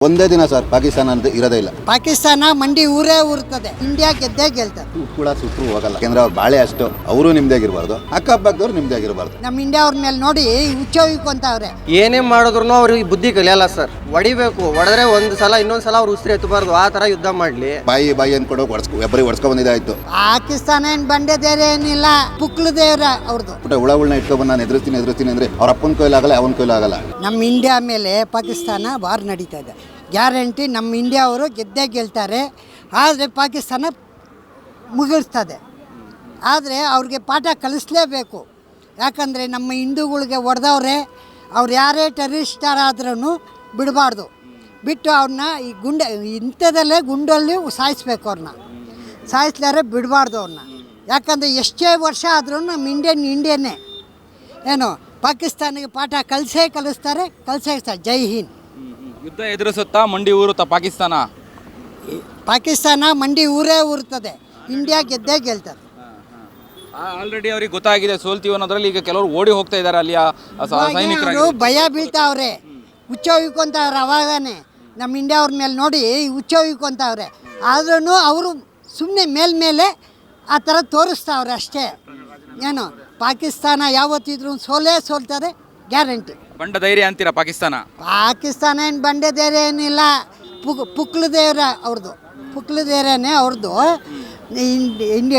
ಒಂದೇ ದಿನ ಸರ್ ಪಾಕಿಸ್ತಾನ ಅಂತ ಇರೋದೇ ಇಲ್ಲ. ಪಾಕಿಸ್ತಾನ ಮಂಡಿ ಊರೇ ಊರ್ತದೆ. ಇಂಡಿಯಾ ಗೆದ್ದೇ ಗೆಲ್ತದೆ. ಕೂಡ ಸುಟ್ಟರು ಹೋಗಲ್ಲ. ಯಾಕಂದ್ರೆ ಅವ್ರು ಬಾಳೆ ಅಷ್ಟು ಅವರು ನಿಮ್ದೇ ಆಗಿರಬಾರ್ದು, ಅಕ್ಕಪಕ್ಕದವ್ರು ನಿಮ್ದೇ ಆಗಿರಬಾರ್ದು. ನಮ್ಮ ಇಂಡಿಯಾ ಅವ್ರ ಮೇಲೆ ನೋಡಿ ಹುಚ್ಚೋಯ್ಕೊಂತವ್ರೆ. ಏನೇ ಮಾಡಿದ್ರು ಅವ್ರಿಗೆ ಬುದ್ಧಿ ಕಲಿಯಲ್ಲ ಸರ್. ಹೊಡಿಬೇಕು, ಹೊಡೆದ್ರೆ ಒಂದ್ ಸಲ ಇನ್ನೊಂದ್ ಸಲ ಅವ್ರು ಉಸಿರು ಎತ್ತಬಾರ್ದು, ಆ ತರ ಯುದ್ಧ ಮಾಡ್ಲಿ. ಬಾಯಿ ಅಂದ್ಕೊಂಡು ಒಬ್ಬರಿಗೆ ಹೊಡ್ಸ್ಕೊ ಬಂದಿದ್ದಾಯ್ತು. ಪಾಕಿಸ್ತಾನ ಏನ್ ಬಂಡೆ ದೇವ್ರ ಏನಿಲ್ಲ, ಪುಕ್ಲು ದೇವ್ರ ಅವ್ರದ್ದು. ಹುಳಗಳನ್ನ ಇಟ್ಕೊಂಡು ನಾನು ಎದುರಿಸ್ತೀನಿ ಅಂದ್ರೆ ಅವ್ರ ಅಪ್ಪನ ಕೈಲಾಗಲ್ಲ, ಅವನ ಕೈಲಾಗಲ್ಲ. ನಮ್ಮ ಇಂಡಿಯಾ ಮೇಲೆ ಪಾಕಿಸ್ತಾನ ವಾರ್ ನಡೀತಾ ಇದೆ. ಗ್ಯಾರಂಟಿ ನಮ್ಮ ಇಂಡಿಯಾ ಅವರು ಗೆದ್ದೇ ಗೆಲ್ತಾರೆ. ಆದರೆ ಪಾಕಿಸ್ತಾನ ಮುಗಿಸ್ತದೆ. ಆದರೆ ಅವ್ರಿಗೆ ಪಾಠ ಕಲಿಸ್ಲೇಬೇಕು. ಯಾಕಂದರೆ ನಮ್ಮ ಹಿಂದೂಗಳಿಗೆ ಹೊಡೆದವ್ರೆ. ಅವ್ರು ಯಾರೇ ಟೆರರಿಸ್ಟರಾದ್ರೂ ಬಿಡಬಾರ್ದು. ಬಿಟ್ಟು ಅವ್ರನ್ನ ಈ ಇಂಥದಲ್ಲೇ ಗುಂಡಲ್ಲಿ ಸಾಯಿಸ್ಬೇಕು. ಅವ್ರನ್ನ ಸಾಯಿಸ್ಲಾರೆ ಬಿಡಬಾರ್ದು ಅವ್ರನ್ನ. ಯಾಕಂದರೆ ಎಷ್ಟೇ ವರ್ಷ ಆದ್ರೂ ನಮ್ಮ ಇಂಡಿಯನ್ನೇ ಏನು ಪಾಕಿಸ್ತಾನಿಗೆ ಪಾಠ ಕಲಿಸ್ತಾರೆ. ಜೈ ಹಿಂದ್. ಯುದ್ಧ ಎದುರಿಸುತ್ತಾ ಮಂಡಿ ಊರುತ್ತಾ ಪಾಕಿಸ್ತಾನ ಮಂಡಿ ಊರೇ ಊರ್ತದೆ. ಇಂಡಿಯಾ ಗೆದ್ದೇ ಗೆಲ್ತದೆ. ಆಲ್ರೆಡಿ ಅವ್ರಿಗೆ ಗೊತ್ತಾಗಿದೆ ಸೋಲ್ತೀವಿ ಅನ್ನೋದ್ರಲ್ಲಿ. ಈಗ ಕೆಲವರು ಓಡಿ ಹೋಗ್ತಾ ಇದ್ದಾರೆ ಅಲ್ಲಿಯ ಸೈನಿಕರು. ಭಯ ಬೀಳ್ತಾವ್ರೆ, ಹುಚ್ಚೋಯ್ಕೊಂತವ್ರೆ. ಅವಾಗನೇ ನಮ್ಮ ಇಂಡಿಯಾ ಅವ್ರ ಮೇಲೆ ನೋಡಿ ಹುಚ್ಚೋಯ್ಕೊಂತವ್ರೆ. ಆದ್ರೂ ಅವರು ಸುಮ್ಮನೆ ಮೇಲ್ಮೇಲೆ ಆ ಥರ ತೋರಿಸ್ತಾವ್ರೆ ಅಷ್ಟೇ. ಏನು ಪಾಕಿಸ್ತಾನ ಯಾವತ್ತಿದ್ರು ಸೋಲ್ತಾರೆ ಗ್ಯಾರಂಟಿ. ಬಂಡ ಧೈರ್ಯ ಅಂತೀರಾ ಪಾಕಿಸ್ತಾನ ಏನು ಬಂಡೆ ಧೈರ್ಯ ಏನಿಲ್ಲ, ಪುಕ್ಲು ದೇವ್ರ ಅವ್ರದ್ದು. ಪುಕ್ಲು ದೇವ್ರನೇ ಅವ್ರದ್ದು.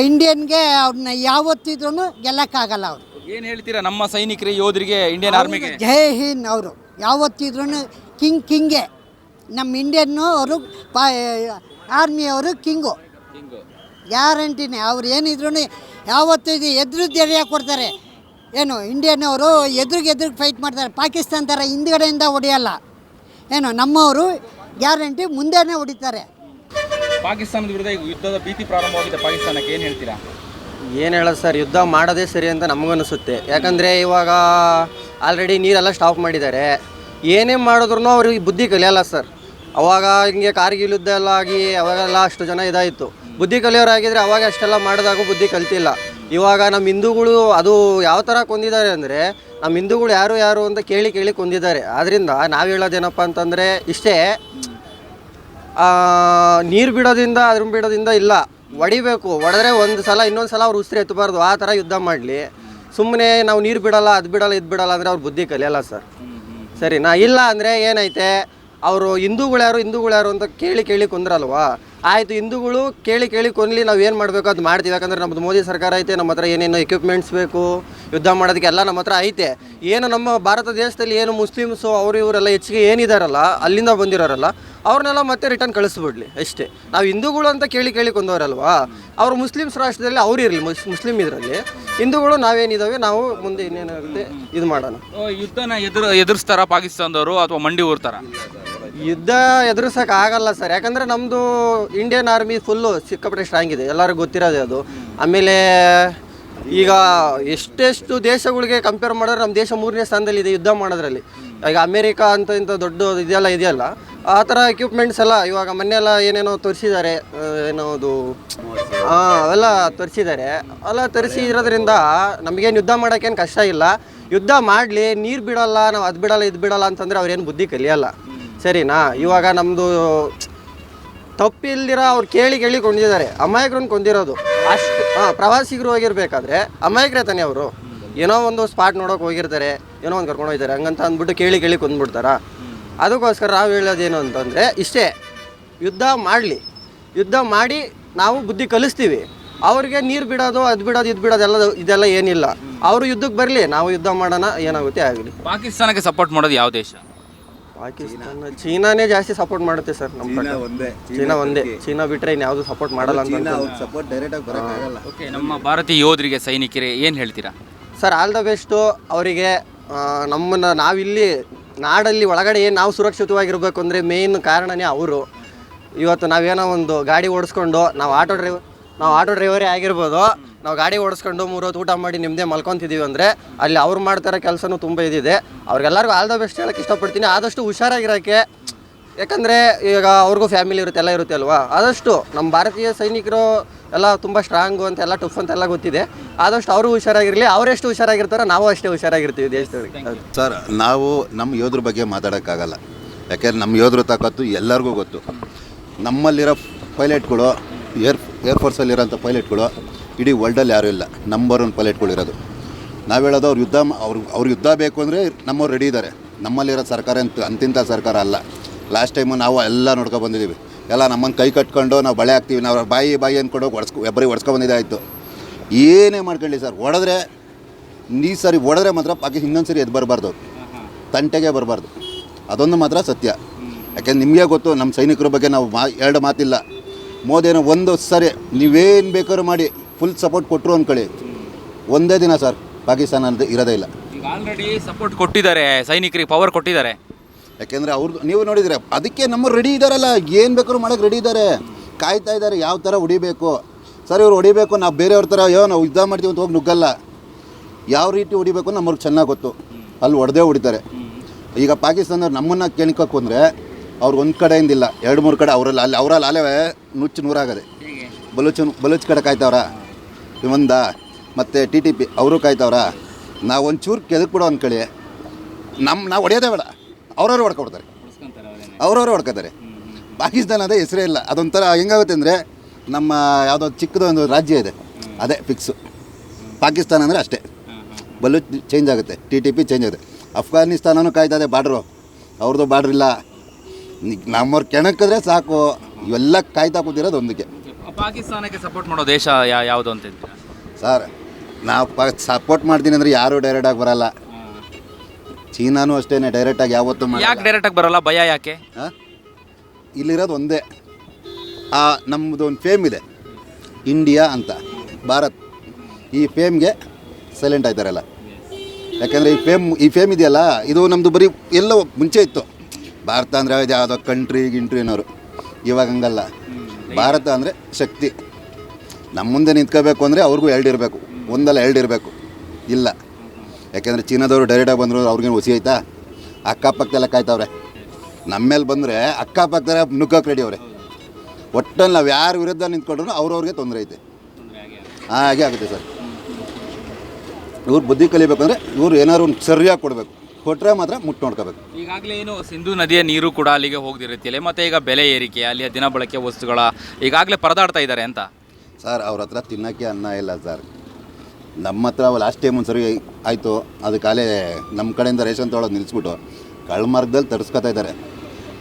ಇಂಡಿಯನ್ಗೆ ಅವ್ರನ್ನ ಯಾವತ್ತಿದ್ರು ಗೆಲ್ಲಕ್ಕಾಗಲ್ಲ. ಅವರು ಏನು ಹೇಳ್ತೀರಾ ನಮ್ಮ ಸೈನಿಕರಿಗೆ, ಯೋಧರಿಗೆ, ಇಂಡಿಯನ್ ಆರ್ಮಿಗೆ? ಜೈ ಹಿಂದ್. ಅವರು ಯಾವತ್ತಿದ್ರು ಕಿಂಗೆ. ನಮ್ಮ ಇಂಡಿಯನ್ನು ಅವರು ಆರ್ಮಿಯವರು ಕಿಂಗು ಗ್ಯಾರಂಟಿನೇ. ಅವ್ರು ಏನಿದ್ರು ಯಾವತ್ತೂ ಇದು ಎದುರು ಧೈರ್ಯ ಕೊಡ್ತಾರೆ. ಏನು ಇಂಡಿಯನ್ ಅವರು ಎದುರಿಗೆ ಫೈಟ್ ಮಾಡ್ತಾರೆ. ಪಾಕಿಸ್ತಾನ ಥರ ಹಿಂದ್ಗಡೆಯಿಂದ ಹೊಡೆಯಲ್ಲ. ಏನು ನಮ್ಮವರು ಗ್ಯಾರಂಟಿ ಮುಂದೆನೇ ಹೊಡಿತಾರೆ. ಪಾಕಿಸ್ತಾನದ ವಿರುದ್ಧ ಈಗ ಯುದ್ಧದ ಭೀತಿ ಪ್ರಾರಂಭವಾಗಿದೆ ಪಾಕಿಸ್ತಾನಕ್ಕೆ, ಏನು ಹೇಳ್ತೀರಾ? ಏನು ಹೇಳೋದು ಸರ್, ಯುದ್ಧ ಮಾಡೋದೇ ಸರಿ ಅಂತ ನಮಗನ್ನಿಸುತ್ತೆ. ಯಾಕಂದರೆ ಇವಾಗ ಆಲ್ರೆಡಿ ನೀರೆಲ್ಲ ಸ್ಟಾಪ್ ಮಾಡಿದ್ದಾರೆ. ಏನೇ ಮಾಡಿದ್ರು ಅವ್ರಿಗೆ ಬುದ್ಧಿ ಕಲಿಯಲ್ಲ ಸರ್. ಅವಾಗ ಹಿಂಗೆ ಕಾರ್ಗಿಲ್ ಯುದ್ಧ ಎಲ್ಲ ಆಗಿ ಅವಾಗೆಲ್ಲ ಅಷ್ಟು ಜನ ಇದಾಯಿತು. ಬುದ್ಧಿ ಕಲಿಯೋರಾಗಿದ್ದರೆ ಅವಾಗ ಅಷ್ಟೆಲ್ಲ ಮಾಡಿದಾಗೂ ಬುದ್ಧಿ ಕಲ್ತಿಲ್ಲ. ಇವಾಗ ನಮ್ಮ ಹಿಂದೂಗಳು ಅದು ಯಾವ ಥರ ಕೊಂದಿದ್ದಾರೆ ಅಂದರೆ, ನಮ್ಮ ಹಿಂದೂಗಳು ಯಾರು ಅಂತ ಕೇಳಿ ಕೊಂದಿದ್ದಾರೆ. ಆದ್ದರಿಂದ ನಾವು ಹೇಳೋದೇನಪ್ಪ ಅಂತಂದರೆ ಇಷ್ಟೇ, ನೀರು ಬಿಡೋದ್ರಿಂದ ಅದ್ರ ಬಿಡೋದ್ರಿಂದ ಇಲ್ಲ. ಹೊಡಿಬೇಕು, ಹೊಡೆದ್ರೆ ಒಂದು ಸಲ ಇನ್ನೊಂದು ಸಲ ಅವ್ರು ಉಸಿರು ಎತ್ತಬಾರ್ದು, ಆ ಥರ ಯುದ್ಧ ಮಾಡಲಿ. ಸುಮ್ಮನೆ ನಾವು ನೀರು ಬಿಡಲ್ಲ, ಅದು ಬಿಡಲ್ಲ, ಇದು ಬಿಡಲ್ಲ ಅಂದರೆ ಅವ್ರು ಬುದ್ಧಿ ಕಲಿಯಲ್ಲ ಸರ್. ಸರಿನಾ? ಇಲ್ಲ ಅಂದರೆ ಏನೈತೆ, ಅವರು ಹಿಂದೂಗಳು ಯಾರು ಅಂತ ಕೇಳಿ ಕೊಂದ್ರಲ್ವಾ. ಆಯಿತು, ಹಿಂದೂಗಳು ಕೇಳಿ ಕೊನ್ಲಿ, ನಾವು ಏನು ಮಾಡಬೇಕು ಅದು ಮಾಡ್ತೀವಿ. ಯಾಕಂದರೆ ನಮ್ಮದು ಮೋದಿ ಸರ್ಕಾರ ಐತೆ, ನಮ್ಮ ಹತ್ರ ಏನೇನು ಎಕ್ವಿಪ್ಮೆಂಟ್ಸ್ ಬೇಕು ಯುದ್ಧ ಮಾಡೋದಕ್ಕೆ ಎಲ್ಲ ನಮ್ಮ ಹತ್ರ ಐತೆ. ಏನು ನಮ್ಮ ಭಾರತ ದೇಶದಲ್ಲಿ ಏನು ಮುಸ್ಲಿಮ್ಸು ಇವರೆಲ್ಲ ಹೆಚ್ಚಿಗೆ ಏನಿದಾರಲ್ಲ, ಅಲ್ಲಿಂದ ಬಂದಿರೋರಲ್ಲ, ಅವ್ರನ್ನೆಲ್ಲ ಮತ್ತೆ ರಿಟರ್ನ್ ಕಳಿಸ್ಬಿಡ್ಲಿ ಅಷ್ಟೇ. ನಾವು ಹಿಂದೂಗಳು ಅಂತ ಕೇಳಿ ಕೊಂದವರಲ್ವಾ. ಅವರು ಮುಸ್ಲಿಮ್ಸ್ ರಾಷ್ಟ್ರದಲ್ಲಿ ಅವ್ರು ಇರಲಿ, ಮುಸ್ಲಿಮ್ ಇದರಲ್ಲಿ. ಹಿಂದೂಗಳು ನಾವೇನಿದ್ದಾವೆ ನಾವು ಮುಂದೆ ಇನ್ನೇನಾಗುತ್ತೆ ಇದು ಮಾಡೋಣ. ಯುದ್ಧನ ಎದುರಿಸ್ತಾರ ಪಾಕಿಸ್ತಾನದವರು ಅಥವಾ ಮಂಡಿ ಊರ್ತಾರ? ಯುದ್ಧ ಎದುರಿಸೋಕೆ ಆಗಲ್ಲ ಸರ್. ಯಾಕಂದರೆ ನಮ್ಮದು ಇಂಡಿಯನ್ ಆರ್ಮಿ ಫುಲ್ಲು ಸಿಕ್ಕಾಪಟ್ಟೆ ಸ್ಟ್ರಾಂಗ್ ಇದೆ, ಎಲ್ಲರಿಗೂ ಗೊತ್ತಿರೋದೇ ಅದು. ಆಮೇಲೆ ಈಗ ಎಷ್ಟೆಷ್ಟು ದೇಶಗಳಿಗೆ ಕಂಪೇರ್ ಮಾಡಿದ್ರೆ ನಮ್ಮ ದೇಶ 3ನೇ ಸ್ಥಾನದಲ್ಲಿದೆ ಯುದ್ಧ ಮಾಡೋದ್ರಲ್ಲಿ. ಈಗ ಅಮೇರಿಕಾ ಅಂತ ಇಂಥ ದೊಡ್ಡ ಇದೆಯಲ್ಲ, ಆ ಥರ ಎಕ್ವಿಪ್ಮೆಂಟ್ಸ್ ಎಲ್ಲ ಇವಾಗ ಮೊನ್ನೆಲ್ಲ ಏನೇನೋ ತರಿಸಿದ್ದಾರೆ, ಏನೋದು ಅವೆಲ್ಲ ತರಿಸಿದ್ದಾರೆ. ಎಲ್ಲ ತರಿಸಿರೋದ್ರಿಂದ ನಮಗೇನು ಯುದ್ಧ ಮಾಡೋಕ್ಕೇನು ಕಷ್ಟ ಇಲ್ಲ. ಯುದ್ಧ ಮಾಡಲಿ, ನೀರು ಬಿಡಲ್ಲ, ನಾವು ಅದು ಬಿಡಲ್ಲ ಇದು ಬಿಡಲ್ಲ ಅಂತಂದರೆ ಅವ್ರೇನು ಬುದ್ಧಿ ಕಲಿಯಲ್ಲ. ಸರಿನಾ? ಇವಾಗ ನಮ್ಮದು ತಪ್ಪಿಲ್ದಿರ ಅವ್ರು ಕೇಳಿ ಕೊಂಡಿದ್ದಾರೆ. ಅಮಾಯಕರನ್ನ ಕೊಂದಿರೋದು ಅಷ್ಟು. ಪ್ರವಾಸಿಗರು ಹೋಗಿರ್ಬೇಕಾದ್ರೆ ಅಮಾಯಕರೇ ತಾನೇ ಅವರು. ಏನೋ ಒಂದು ಸ್ಪಾಟ್ ನೋಡೋಕೆ ಹೋಗಿರ್ತಾರೆ, ಏನೋ ಒಂದು ಕರ್ಕೊಂಡು ಹೋಗ್ತಾರೆ, ಹಂಗಂತ ಅಂದ್ಬಿಟ್ಟು ಕೇಳಿ ಕೊಂದ್ಬಿಡ್ತಾರ. ಅದಕ್ಕೋಸ್ಕರ ನಾವು ಹೇಳೋದೇನು ಅಂತಂದರೆ ಇಷ್ಟೇ, ಯುದ್ಧ ಮಾಡಿ ನಾವು ಬುದ್ಧಿ ಕಲಿಸ್ತೀವಿ. ಅವ್ರಿಗೆ ನೀರು ಬಿಡೋದು ಅದು ಬಿಡೋದು ಇದು ಬಿಡೋದು ಇದೆಲ್ಲ ಏನಿಲ್ಲ. ಅವರು ಯುದ್ಧಕ್ಕೆ ಬರಲಿ, ನಾವು ಯುದ್ಧ ಮಾಡೋಣ, ಏನಾಗುತ್ತೆ ಆಗಲಿ. ಪಾಕಿಸ್ತಾನಕ್ಕೆ ಸಪೋರ್ಟ್ ಮಾಡೋದು ಯಾವ ದೇಶ? ಪಾಕಿಸ್ತಾನ, ಚೀನಾನೇ ಜಾಸ್ತಿ ಸಪೋರ್ಟ್ ಮಾಡುತ್ತೆ ಸರ್. ನಮ್ಮ ಚೀನಾ ಒಂದೇ. ಚೀನಾ ಬಿಟ್ಟರೆ ಇನ್ಯಾವುದು ಸಪೋರ್ಟ್ ಮಾಡಲ್ಲ ಅಂತ. ಓಕೆ, ನಮ್ಮ ಭಾರತೀಯ ಯೋಧರಿಗೆ, ಸೈನಿಕರಿಗೆ ಏನು ಹೇಳ್ತೀರಾ ಸರ್? ಆಲ್ ದ ಬೆಸ್ಟು ಅವರಿಗೆ. ನಮ್ಮನ್ನು ನಾವಿಲ್ಲಿ ನಾಡಲ್ಲಿ ಒಳಗಡೆ ಏನು ನಾವು ಸುರಕ್ಷಿತವಾಗಿರಬೇಕು ಅಂದರೆ ಮೇನ್ ಕಾರಣನೇ ಅವರು. ಇವತ್ತು ನಾವೇನೋ ಒಂದು ಗಾಡಿ ಓಡಿಸ್ಕೊಂಡು ನಾವು ಆಟೋ ಡ್ರೈವರೇ ಆಗಿರ್ಬೋದು, ನಾವು ಗಾಡಿ ಓಡಿಸ್ಕೊಂಡು 3 ಹೊತ್ತು ಊಟ ಮಾಡಿ ನಿಮ್ಮದೇ ಮಲ್ಕೊತಿದ್ದೀವಿ ಅಂದರೆ ಅಲ್ಲಿ ಅವ್ರು ಮಾಡ್ತಾರೋ ಕೆಲಸನೂ ತುಂಬ ಇದಿದೆ. ಅವ್ರಿಗೆಲ್ಲರಿಗೂ ಆಲ್ ದ ಬೆಸ್ಟ್ ಹೇಳೋಕ್ಕೆ ಇಷ್ಟಪಡ್ತೀನಿ. ಆದಷ್ಟು ಹುಷಾರಾಗಿರೋಕ್ಕೆ. ಯಾಕಂದರೆ ಈಗ ಅವ್ರಿಗೂ ಫ್ಯಾಮಿಲಿ ಇರುತ್ತೆ, ಎಲ್ಲ ಇರುತ್ತೆ ಅಲ್ವಾ. ಆದಷ್ಟು ನಮ್ಮ ಭಾರತೀಯ ಸೈನಿಕರು ಎಲ್ಲ ತುಂಬ ಸ್ಟ್ರಾಂಗು ಅಂತ ಎಲ್ಲ ಟಫ್ ಅಂತೆಲ್ಲ ಗೊತ್ತಿದೆ. ಆದಷ್ಟು ಅವರು ಹುಷಾರಾಗಿರಲಿ. ಅವರೆಷ್ಟು ಹುಷಾರಾಗಿರ್ತಾರೋ ನಾವು ಅಷ್ಟೇ ಹುಷಾರಾಗಿರ್ತೀವಿ ದೇಶದವ್ರಿಗೆ. ಸರ್, ನಾವು ನಮ್ಮ ಯೋಧರ ಬಗ್ಗೆ ಮಾತಾಡೋಕ್ಕಾಗಲ್ಲ. ಯಾಕೆಂದ್ರೆ ನಮ್ಮ ಯೋಧರು ತಾಕತ್ತು ಎಲ್ಲರಿಗೂ ಗೊತ್ತು. ನಮ್ಮಲ್ಲಿರೋ ಪೈಲಟ್ಗಳು ಏರ್ಫೋರ್ಸಲ್ಲಿರೋಂಥ ಪೈಲಟ್ಗಳು ಇಡೀ ವರ್ಲ್ಡಲ್ಲಿ ಯಾರೂ ಇಲ್ಲ. ನಂಬರ್ 1 ಪೈಲಟ್ಗಳು ಇರೋದು. ನಾವು ಹೇಳೋದು ಅವ್ರು ಯುದ್ಧ ಬೇಕು ಅಂದರೆ ನಮ್ಮವ್ರು ರೆಡಿ ಇದ್ದಾರೆ. ನಮ್ಮಲ್ಲಿರೋ ಸರ್ಕಾರ ಅಂತಿಂಥ ಸರ್ಕಾರ ಅಲ್ಲ. ಲಾಸ್ಟ್ ಟೈಮು ನಾವು ಎಲ್ಲ ನೋಡ್ಕೊಂಡು ಬಂದಿದ್ದೀವಿ. ಎಲ್ಲ ನಮ್ಮನ್ನು ಕೈ ಕಟ್ಕೊಂಡು ನಾವು ಬಳೆ ಹಾಕ್ತೀವಿ, ನಾವು ಬಾಯಿ ಅಂದ್ಕೊಂಡು ಬರೀ ಹೊಡ್ಸ್ಕೊಬಂದಿದ್ದೆ ಆಯಿತು. ಏನೇ ಮಾಡ್ಕೊಳ್ಳಿ ಸರ್, ಹೊಡೆದ್ರೆ ಈ ಸರಿ ಹೊಡೆದ್ರೆ ಮಾತ್ರ ಇನ್ನೊಂದು ಸರಿ ಎದ್ದು ಬರಬಾರ್ದು, ತಂಟೆಗೆ ಬರಬಾರ್ದು. ಅದೊಂದು ಮಾತ್ರ ಸತ್ಯ. ಯಾಕೆಂದ್ರೆ ನಿಮಗೆ ಗೊತ್ತು, ನಮ್ಮ ಸೈನಿಕರ ಬಗ್ಗೆ ನಾವು ಎರಡು ಮಾತಿಲ್ಲ. ಮೋದಿನ ಒಂದು ಸರಿ ನೀವೇನು ಬೇಕಾದ್ರೂ ಮಾಡಿ ಫುಲ್ ಸಪೋರ್ಟ್ ಕೊಟ್ಟರು ಅಂದ್ಕೊಳ್ಳಿ, ಒಂದೇ ದಿನ ಸರ್ ಪಾಕಿಸ್ತಾನ ಅಂತ ಇರೋದೇ ಇಲ್ಲ. ಈಗ ಆಲ್ರೆಡಿ ಸಪೋರ್ಟ್ ಕೊಟ್ಟಿದ್ದಾರೆ, ಸೈನಿಕರಿಗೆ ಪವರ್ ಕೊಟ್ಟಿದ್ದಾರೆ. ಯಾಕೆಂದರೆ ಅವ್ರದ್ದು ನೀವು ನೋಡಿದರೆ ಅದಕ್ಕೆ ನಮ್ಮ ರೆಡಿ ಇದ್ದಾರಲ್ಲ, ಏನು ಬೇಕಾದ್ರೂ ಮಾಡೋಕ್ಕೆ ರೆಡಿ ಇದ್ದಾರೆ, ಕಾಯ್ತಾ ಇದ್ದಾರೆ ಯಾವ ಥರ ಹೊಡಿಬೇಕು. ಸರ್ ಇವ್ರು ಹೊಡಿಬೇಕು, ನಾವು ಬೇರೆಯವ್ರ ಥರ ನಾವು ಯುದ್ಧ ಮಾಡ್ತೀವಿ ಅಂತ ಹೋಗಿ ನುಗ್ಗಲ್ಲ. ಯಾವ ರೀತಿ ಹೊಡಿಬೇಕು ನಮ್ಮವ್ರಿಗೆ ಚೆನ್ನಾಗಿ ಗೊತ್ತು, ಅಲ್ಲಿ ಹೊಡೆದೇ ಹೊಡಿತಾರೆ. ಈಗ ಪಾಕಿಸ್ತಾನದವ್ರು ನಮ್ಮನ್ನು ಕೆಣಕಕ್ಕೆ ಅಂದರೆ ಅವ್ರಿಗೆ ಒಂದು ಕಡೆಯಿಂದಿಲ್ಲ, 2-3 ಕಡೆ ಅವರಲ್ಲಿ ಅಲ್ಲೇ ನುಚ್ಚು ನೂರಾಗದೆ. ಬಲೂಚ್ ಕಡೆ ಕಾಯ್ತವ್ರ ಒಂದ, ಮತ್ತು TTP ಅವರು ಕಾಯ್ತವ್ರ. ನಾವು ಒಂಚೂರು ಕೆದಕ್ಬಿಡೋ ಅಂದ್ಕೊಳ್ಳಿ, ನಾವು ಹೊಡೆಯೋದೇ ಬೇಡ, ಅವ್ರವ್ರು ಹೊಡ್ಕೊಬಿಡ್ತಾರೆ, ಅವ್ರವ್ರು ಹೊಡ್ಕೋತಾರೆ. ಪಾಕಿಸ್ತಾನ ಅದೇ ಹೆಸರೇ ಇಲ್ಲ. ಅದೊಂಥರ ಹೆಂಗಾಗುತ್ತೆ ಅಂದರೆ, ನಮ್ಮ ಯಾವುದೋ ಚಿಕ್ಕದೊಂದು ರಾಜ್ಯ ಇದೆ, ಅದೇ ಫಿಕ್ಸು. ಪಾಕಿಸ್ತಾನ ಅಂದರೆ ಅಷ್ಟೇ, ಬಲೂಚ್ ಚೇಂಜ್ ಆಗುತ್ತೆ, TTP ಚೇಂಜ್ ಆಗುತ್ತೆ. ಅಫ್ಘಾನಿಸ್ತಾನನೂ ಕಾಯ್ತದೆ ಬಾರ್ಡ್ರು, ಅವ್ರದ್ದು ಬಾರ್ಡ್ರ್ ಇಲ್ಲ. ನಮ್ಮವ್ರು ಕೆಣಕಿದ್ರೆ ಸಾಕು, ಇವೆಲ್ಲ ಕಾಯ್ತಾ ಕೂತಿರೋದು ಒಂದಕ್ಕೆ. ಪಾಕಿಸ್ತಾನಕ್ಕೆ ಸಪೋರ್ಟ್ ಮಾಡೋ ದೇಶ ಯಾವುದು ಅಂತಿದ್ರೆ ಸರ್, ನಾವು ಸಪೋರ್ಟ್ ಮಾಡ್ತೀನಿ ಅಂದರೆ ಯಾರೂ ಡೈರೆಕ್ಟಾಗಿ ಬರಲ್ಲ. ಚೀನಾನೂ ಅಷ್ಟೇ ಡೈರೆಕ್ಟಾಗಿ ಯಾವತ್ತೂ ಯಾಕೆ ಡೈರೆಕ್ಟಾಗಿ ಬರಲ್ಲ, ಭಯ ಯಾಕೆ? ಇಲ್ಲಿರೋದು ಒಂದೇ, ನಮ್ಮದು ಒಂದು ಫೇಮ್ ಇದೆ ಇಂಡಿಯಾ ಅಂತ, ಭಾರತ್. ಈ ಫೇಮ್ಗೆ ಸೈಲೆಂಟ್ ಆಯ್ತಾರಲ್ಲ. ಯಾಕೆಂದರೆ ಈ ಫೇಮ್ ಇದೆಯಲ್ಲ, ಇದು ನಮ್ಮದು ಬರೀ ಎಲ್ಲೋ ಮುಂಚೆ ಇತ್ತು. ಭಾರತ ಅಂದರೆ ಯಾವುದೋ ಗಿಂಟ್ರಿ ಅನ್ನೋರು. ಇವಾಗ ಹಂಗಲ್ಲ, ಭಾರತ ಅಂದರೆ ಶಕ್ತಿ. ನಮ್ಮ ಮುಂದೆ ನಿಂತ್ಕೋಬೇಕು ಅಂದರೆ ಅವ್ರಿಗೂ 2 ಇರಬೇಕು, ಒಂದಲ್ಲ 2 ಇರಬೇಕು. ಇಲ್ಲ, ಯಾಕೆಂದರೆ ಚೀನಾದವರು ಡೈರೆಕ್ಟಾಗಿ ಬಂದರು, ಅವ್ರಿಗೇನು ಹುಸಿ ಆಯ್ತಾ? ಅಕ್ಕಪಕ್ಕದೆಲ್ಲ ಕಾಯ್ತವ್ರೆ. ನಮ್ಮ ಮೇಲೆ ಬಂದರೆ ಅಕ್ಕಪಕ್ಕದ ನುಗ್ಗಕ್ಕೆ ರೆಡಿ ಅವ್ರೆ. ಒಟ್ಟಲ್ಲಿ ನಾವು ಯಾರ ವಿರುದ್ಧ ನಿಂತ್ಕೊಂಡ್ರು ಅವ್ರವ್ರಿಗೆ ತೊಂದರೆ ಐತೆ. ಹಾಗೆ ಆಗುತ್ತೆ ಸರ್. ಇವ್ರು ಬುದ್ಧಿ ಕಲಿಬೇಕಂದ್ರೆ ಇವ್ರು ಏನಾದ್ರು ಒಂದು ಸರಿಯಾಗಿ ಕೊಡಬೇಕು, ಕೊಟ್ಟರೆ ಮಾತ್ರ ಮುಟ್ಟು ನೋಡ್ಕೋಬೇಕು. ಈಗಾಗಲೇ ಏನು ಸಿಂಧು ನದಿಯ ನೀರು ಕೂಡ ಅಲ್ಲಿಗೆ ಹೋಗ್ದಿರುತ್ತಿಲ್ಲ, ಮತ್ತು ಈಗ ಬೆಲೆ ಏರಿಕೆ, ಅಲ್ಲಿಯ ದಿನಬಳಕೆ ವಸ್ತುಗಳ ಈಗಾಗಲೇ ಪರದಾಡ್ತಾ ಇದ್ದಾರೆ ಅಂತ. ಸರ್ ಅವ್ರ ಹತ್ರ ತಿನ್ನೋಕ್ಕೆ ಅನ್ನ ಇಲ್ಲ ಸರ್. ನಮ್ಮ ಹತ್ರ ಲಾಸ್ಟ್ ಟೈಮ್ ಒಂದು ಸರಿ ಆಯಿತು, ಅದಕ್ಕಾಲೇ ನಮ್ಮ ಕಡೆಯಿಂದ ರೇಷನ್ ತೊಗೊಳೋದು ನಿಲ್ಲಿಸ್ಬಿಟ್ಟು ಕಳ್ಮಾರ್ಗದಲ್ಲಿ ತರಿಸ್ಕೊತಾ ಇದ್ದಾರೆ.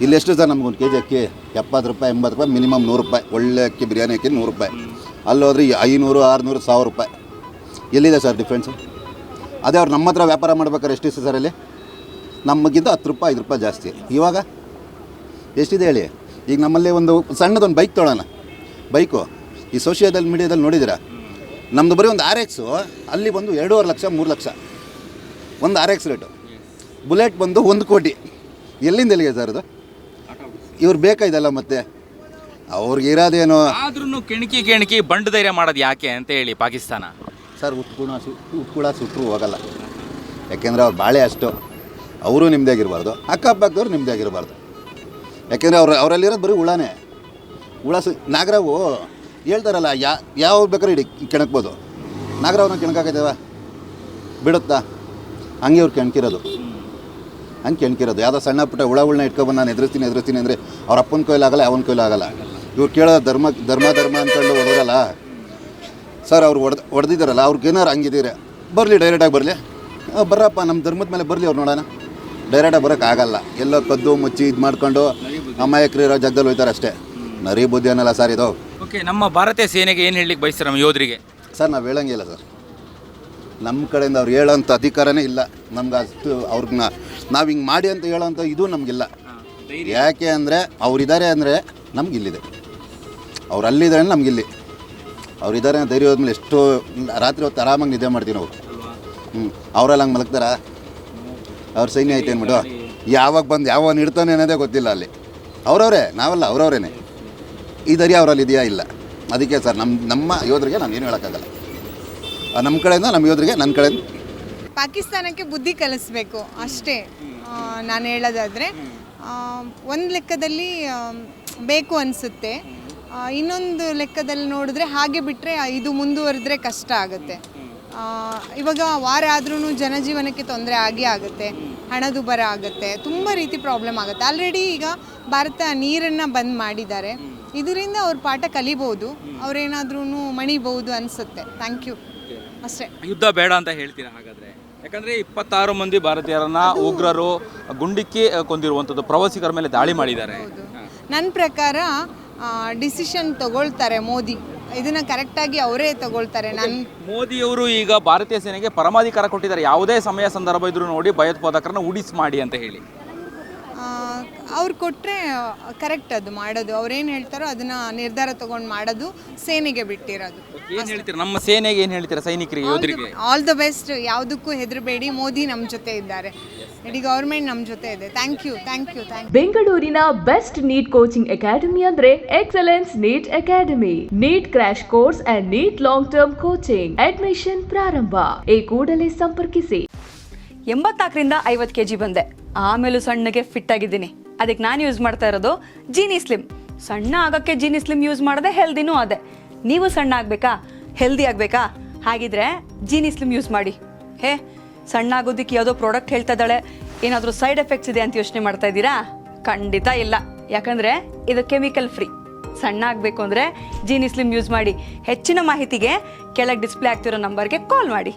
ಇಲ್ಲೆಷ್ಟು ಸರ್ ನಮ್ಗೊಂದು KG ಅಕ್ಕಿ 70 ರೂಪಾಯಿ 80 ರೂಪಾಯಿ, ಮಿನಿಮಮ್ 100 ರೂಪಾಯಿ. ಒಳ್ಳೆ ಅಕ್ಕಿ ಬಿರಿಯಾನಿ ಅಕ್ಕಿ 100 ರೂಪಾಯಿ. ಅಲ್ಲೋದ್ರೆ 500 600 1000 ರೂಪಾಯಿ. ಎಲ್ಲಿದೆ ಸರ್ ಡಿಫ್ರೆನ್ಸು? ಅದೇ ಅವ್ರು ನಮ್ಮ ಹತ್ರ ವ್ಯಾಪಾರ ಮಾಡ್ಬೇಕಾದ್ರೆ ಎಷ್ಟಿದೆ ಸರ್ ಅಲ್ಲಿ? ನಮಗಿಂತ 10 ರೂಪಾಯಿ 5 ರೂಪಾಯಿ ಜಾಸ್ತಿ. ಇವಾಗ ಎಷ್ಟಿದೆ ಹೇಳಿ? ಈಗ ನಮ್ಮಲ್ಲಿ ಒಂದು ಸಣ್ಣದೊಂದು ಬೈಕ್ ತೊಗೊಳ್ಳೋಣ, ಬೈಕು ಈ ಸೋಷಿಯಲ್ ಮೀಡಿಯಾದಲ್ಲಿ ನೋಡಿದ್ದೀರಾ? ನಮ್ಮದು ಬರೀ ಒಂದು RX ಅಲ್ಲಿ ಬಂದು 2.5 ಲಕ್ಷ 3 ಲಕ್ಷ ಒಂದು RX ರೇಟು. ಬುಲೆಟ್ ಬಂದು 1 ಕೋಟಿ. ಎಲ್ಲಿಂದ ಎಲ್ಲಿಗೆ ಸರ್ ಅದು? ಇವ್ರು ಬೇಕಾಯ್ತಲ್ಲ ಮತ್ತೆ ಅವ್ರಿಗೆ ಇರೋದೇನೋ. ಆದ್ರೂ ಕೆಣಕಿ ಬಂಡು ಧೈರ್ಯ ಮಾಡೋದು ಯಾಕೆ ಅಂತ ಹೇಳಿ ಪಾಕಿಸ್ತಾನ ಸರ್ ಉತ್ಕೂಡ ಸುಟ್ಟರು ಹೋಗಲ್ಲ. ಯಾಕೆಂದರೆ ಅವ್ರು ಬಾಳೆ ಅಷ್ಟು, ಅವರು ನಿಮ್ಮದಾಗಿರಬಾರ್ದು, ಅಕ್ಕಪಕ್ಕದವ್ರು ನಿಮ್ಮದಾಗಿರಬಾರ್ದು. ಯಾಕೆಂದರೆ ಅವರಲ್ಲಿರೋದು ಬರೀ ಹುಳನೇ. ನಾಗರಾವು ಹೇಳ್ತಾರಲ್ಲ, ಯಾವ ಬೇಕಾದ್ರೆ ಇಡಿ ಕೆಣಕ್ಬೋದು. ನಾಗರಾವನ್ನ ಕೆಣಕಾಕೈತವ ಬಿಡುತ್ತಾ? ಹಂಗೆ ಅವ್ರು ಕೆಣಕಿರೋದು, ಹಂಗೆ ಕೆಣಕಿರೋದು. ಯಾವುದೋ ಸಣ್ಣ ಪುಟ್ಟ ಹುಳಗಳನ್ನ ಇಟ್ಕೊಬಂದು ನಾನು ಎದುರಿಸ್ತೀನಿ ಅಂದರೆ ಅವ್ರ ಅಪ್ಪನ ಕೈಲಾಗಲ್ಲ, ಅವನ ಕೈಲಾಗಲ್ಲ. ಇವ್ರು ಕೇಳೋದು ಧರ್ಮ ಅಂದ್ಕೊಂಡು ಹೊಡೋರಲ್ಲ ಸರ್. ಅವ್ರು ಹೊಡೆದಿದ್ದಾರಲ್ಲ, ಅವ್ರಿಗೇನಾರು ಹಂಗಿದ್ದೀರ ಬರಲಿ, ಡೈರೆಕ್ಟಾಗಿ ಬರಲಿ, ಬರ್ರಪ್ಪ ನಮ್ಮ ಧರ್ಮದ ಮೇಲೆ ಬರಲಿ, ಅವ್ರು ನೋಡೋಣ. ಡೈರೆಕ್ಟಾಗಿ ಬರೋಕ್ಕಾಗಲ್ಲ. ಎಲ್ಲೋ ಕದ್ದು ಮುಚ್ಚಿ ಇದು ಮಾಡ್ಕೊಂಡು ಅಮಾಯಕರು ಇರೋ ಜಾಗದಲ್ಲಿ ಹೋಯ್ತಾರೆ ಅಷ್ಟೇ. ನರಿ ಬುದ್ಧಿ ಅನ್ನಲ್ಲ ಸರ್ ಇದು. ಓಕೆ, ನಮ್ಮ ಭಾರತೀಯ ಸೇನೆಗೆ ಏನು ಹೇಳಲಿಕ್ಕೆ ಬಯಸ್ತಾರೆ ನಮ್ಮ ಯೋಧರಿಗೆ? ಸರ್ ನಾವು ಹೇಳಂಗಿಲ್ಲ ಸರ್, ನಮ್ಮ ಕಡೆಯಿಂದ ಅವ್ರು ಹೇಳೋಂಥ ಅಧಿಕಾರನೇ ಇಲ್ಲ ನಮ್ಗೆ. ಅಷ್ಟು ಅವ್ರನ್ನ ನಾವು ಹಿಂಗೆ ಮಾಡಿ ಅಂತ ಹೇಳೋಂಥ ಇದು ನಮಗಿಲ್ಲ. ಯಾಕೆ ಅಂದರೆ ಅವರಿದ್ದಾರೆ ಅಂದರೆ ನಮಗಿಲ್ಲಿದೆ, ಅವ್ರು ಅಲ್ಲಿದ್ದಾರೆ ನಮಗಿಲ್ಲಿ. ಅವರಿದ್ದಾರೆ ಧೈರ್ಯ ಹೋದ್ಮೇಲೆ ಎಷ್ಟೋ ರಾತ್ರಿ ಹೊತ್ತು ಆರಾಮಾಗಿ ನಿದ್ದೆ ಮಾಡ್ತೀವಿ ನಾವು. ಅವರೆಲ್ಲ ಹಂಗೆ ಮಲಗ್ತಾರ? ಅವ್ರ ಸೈನ್ಯ ಐತೆ ಅಂದ್ಬಿಟ್ಟು ಯಾವಾಗ ಬಂದು ಯಾವಾಗ ಇಡ್ತಾನೆ ಅನ್ನೋದೇ ಗೊತ್ತಿಲ್ಲ ಅಲ್ಲಿ. ಅವರವರೇ, ನಾವಲ್ಲ, ಅವರವರೇನೆ. ಈ ಧೈರ್ಯ ಅವರಲ್ಲಿ ಇದೆಯಾ? ಇಲ್ಲ. ಅದಕ್ಕೆ ಸರ್ ನಮ್ಮ ಯೋಧರಿಗೆ ನಾನು ಏನು ಹೇಳೋಕ್ಕಾಗಲ್ಲ. ನಮ್ಮ ಕಡೆಯಿಂದ ನಮ್ಮ ಯೋಧರಿಗೆ ನನ್ನ ಕಡೆಯಿಂದ ಪಾಕಿಸ್ತಾನಕ್ಕೆ ಬುದ್ಧಿ ಕಲಿಸ್ಬೇಕು ಅಷ್ಟೇ ನಾನು ಹೇಳೋದಾದರೆ. ಒಂದು ಲೆಕ್ಕದಲ್ಲಿ ಬೇಕು ಅನಿಸುತ್ತೆ, ಇನ್ನೊಂದು ಲೆಕ್ಕದಲ್ಲಿ ನೋಡಿದ್ರೆ ಹಾಗೆ ಬಿಟ್ಟರೆ ಇದು ಮುಂದುವರೆದ್ರೆ ಕಷ್ಟ ಆಗುತ್ತೆ. ಇವಾಗ ವಾರ ಆದ್ರೂ ಜನಜೀವನಕ್ಕೆ ತೊಂದರೆ ಆಗೇ ಆಗುತ್ತೆ. ಹಣದುಬ್ಬರ ಆಗುತ್ತೆ, ತುಂಬ ರೀತಿ ಪ್ರಾಬ್ಲಮ್ ಆಗುತ್ತೆ. ಆಲ್ರೆಡಿ ಈಗ ಭಾರತ ನೀರನ್ನು ಬಂದ್ ಮಾಡಿದ್ದಾರೆ, ಇದರಿಂದ ಅವ್ರ ಪಾಠ ಕಲಿಬೋದು, ಅವ್ರೇನಾದ್ರೂ ಮಣಿಬಹುದು ಅನಿಸುತ್ತೆ. ಥ್ಯಾಂಕ್ ಯು, ಅಷ್ಟೇ. ಯುದ್ಧ ಬೇಡ ಅಂತ ಹೇಳ್ತೀರಾ ಹಾಗಾದರೆ? ಯಾಕಂದರೆ 26 ಮಂದಿ ಭಾರತೀಯರನ್ನ ಉಗ್ರರು ಗುಂಡಿಕ್ಕಿ ಕೊಂದಿರುವಂಥದ್ದು, ಪ್ರವಾಸಿಗರ ಮೇಲೆ ದಾಳಿ ಮಾಡಿದ್ದಾರೆ. ನನ್ನ ಪ್ರಕಾರ ಡಿಸಿಷನ್ ತಗೊಳ್ತಾರೆ ಮೋದಿ, ಇದನ್ನು ಕರೆಕ್ಟಾಗಿ ಅವರೇ ತಗೊಳ್ತಾರೆ. ಮೋದಿಯವರು ಈಗ ಭಾರತೀಯ ಸೇನೆಗೆ ಪರಮಾಧಿಕಾರ ಕೊಟ್ಟಿದ್ದಾರೆ, ಯಾವುದೇ ಸಮಯ ಸಂದರ್ಭ ಇದ್ರೂ ನೋಡಿ ಭಯೋತ್ಪಾದಕರನ್ನ ಉಡಿಸ್ ಮಾಡಿ ಅಂತ ಹೇಳಿ. ಅವ್ರು ಕೊಟ್ಟರೆ ಕರೆಕ್ಟ್ ಅದು ಮಾಡೋದು, ಅವ್ರೇನು ಹೇಳ್ತಾರೋ ಅದನ್ನು ನಿರ್ಧಾರ ತೊಗೊಂಡು ಮಾಡೋದು ಸೇನೆಗೆ ಬಿಟ್ಟಿರೋದು. ಏನು ಹೇಳ್ತೀರಾ ನಮ್ಮ ಸೇನೆಗೆ, ಏನು ಹೇಳ್ತೀರಾ ಸೈನಿಕರಿಗೆ, ಯೋಧರಿಗೆ? ಆಲ್ ದ ಬೆಸ್ಟ್, ಯಾವುದಕ್ಕೂ ಹೆದರಬೇಡಿ, ಮೋದಿ ನಮ್ಮ ಜೊತೆ ಇದ್ದಾರೆ, ಇಡೀ ಗೌರ್ಮೆಂಟ್ ನಮ್ಮ ಜೊತೆ ಇದೆ. Thank you. ಬೆಂಗಳೂರಿನ ಬೆಸ್ಟ್ ನೀಟ್ ಕೋಚಿಂಗ್ ಅಕಾಡೆಮಿ ಅಂದ್ರೆ excellence NEET academy. NEET crash course and NEET long term coaching admission ಪ್ರಾರಂಭ. ಈ ಕೂಡಲೇ ಸಂಪರ್ಕಿಸಿ. 84ರಿಂದ 50 kg ಬಂದೆ, ಆಮೇಲೂ ಸಣ್ಣಗೆ ಫಿಟ್ ಆಗಿದ್ದೀನಿ. ಅದಕ್ಕೆ ನಾನು ಯೂಸ್ ಮಾಡ್ತಾ ಇರೋದು ಜೀನಿ ಸ್ಲಿಮ್. ಸಣ್ಣ ಆಗೋಕ್ಕೆ ಜೀನಿ ಸ್ಲಿಮ್ ಯೂಸ್ ಮಾಡಿದೆ, ಹೆಲ್ದಿನೂ ಅದೇ. ನೀವು ಸಣ್ಣ ಆಗಬೇಕಾ, ಹೆಲ್ದಿ ಆಗಬೇಕಾ? ಹಾಗಿದ್ರೆ ಜೀನಿ ಸ್ಲಿಮ್ ಯೂಸ್ ಮಾಡಿ. ಸಣ್ಣ ಆಗೋದಕ್ಕೆ ಯಾವುದೋ ಪ್ರಾಡಕ್ಟ್ ಹೇಳ್ತಾ ಇದ್ದಾಳೆ, ಏನಾದರೂ ಸೈಡ್ ಎಫೆಕ್ಟ್ಸ್ ಇದೆ ಅಂತ ಯೋಚನೆ ಮಾಡ್ತಾ ಇದ್ದೀರಾ? ಖಂಡಿತ ಇಲ್ಲ, ಯಾಕಂದರೆ ಇದು ಕೆಮಿಕಲ್ ಫ್ರೀ. ಸಣ್ಣ ಆಗಬೇಕು ಅಂದರೆ ಜೀನಿ ಸ್ಲಿಮ್ ಯೂಸ್ ಮಾಡಿ. ಹೆಚ್ಚಿನ ಮಾಹಿತಿಗೆ ಕೆಳಗೆ ಡಿಸ್ಪ್ಲೇ ಆಗ್ತಿರೋ ನಂಬರ್ಗೆ ಕಾಲ್ ಮಾಡಿ.